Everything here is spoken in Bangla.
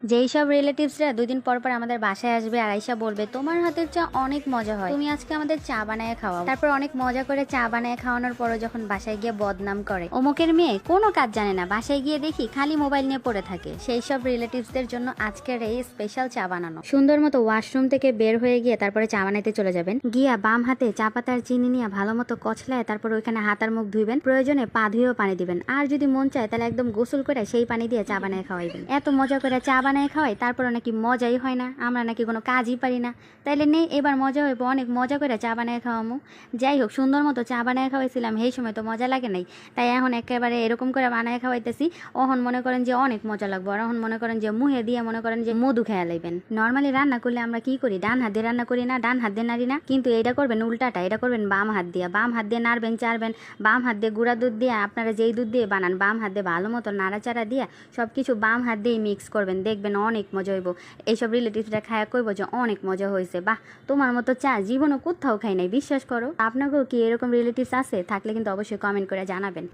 যেই সব রিলেটিভসরা ২ দিন পর পর আমাদের বাসায় আসবে আর আইসা বলবে তোমার হাতের চা অনেক মজা হয়, তুমি আজকে আমাদের চা বানায় খাওয়াও। তারপর অনেক মজা করে চা বানায় খাওয়ানোর পরও যখন বাসায় গিয়ে বদনাম করে, অমুকের মেয়ে কোনো কাজ জানে না, বাসায় গিয়ে দেখি খালি মোবাইল নিয়ে পড়ে থাকে, সেই সব রিলেটিভসদের জন্য আজকের এই স্পেশাল চা বানানো। সুন্দর মতো ওয়াশরুম থেকে বের হয়ে গিয়ে তারপরে চা বানাইতে চলে যাবেন। গিয়া বাম হাতে চা পাতার চিনি নিয়ে ভালো মতো কচলায় তারপর ওইখানে হাত আর মুখ ধুইবেন, প্রয়োজনে পা ধুয়েও পানি দিবেন, আর যদি মন চায় তাহলে একদম গোসল করে সেই পানি দিয়ে চা বানায় খাওয়াইবেন। এত মজা করে চা বানায় খাওয়াই, তারপর নাকি মজাই হয় না, আমরা নাকি কোনো কাজই পারি না। তাইলে নেই এবার মজা হইব, অনেক মজা করে চা বানায় খাওয়ামু। যাই হোক, সুন্দর মতো চা বানায় খাওয়াইছিলাম, সেই সময় তো মজা লাগে নাই, তাই এখন একেবারে এরকম করে বানায় খাওয়াইতেছি। অহন মনে করেন যে অনেক মজা লাগবে, আর অহন মনে করেন যে মুহে দিয়ে মনে করেন যে মধু খেয়া লাইবেন। নর্মালি রান্না করলে আমরা কি করি, ডান হাত দিয়ে রান্না করি না, ডান হাত দিয়ে নাড়ি না, কিন্তু এটা করবেন উল্টাটা, এটা করবেন বাম হাত দিয়ে। বাম হাত দিয়ে নাড়বেন, চাড়বেন, বাম হাত দিয়ে গুঁড়া দুধ দিয়ে, আপনারা যেই দুধ দিয়ে বানান বাম হাত দিয়ে ভালো মতো নাড়াচাড়া দিয়ে সবকিছু বাম হাত দিয়েই মিক্স করবেন, দেখবেন অনেক মজা হইব। এইসব রিলেটিভসরা খায়া কইব যে অনেক মজা হয়েছে, বাহ তোমার মতো চা জীবনও কোথাও খাই নাই, বিশ্বাস করো। আপনাকেও কি এরকম রিলেটিভস আছে? থাকলে কিন্তু অবশ্যই কমেন্ট করে জানাবেন।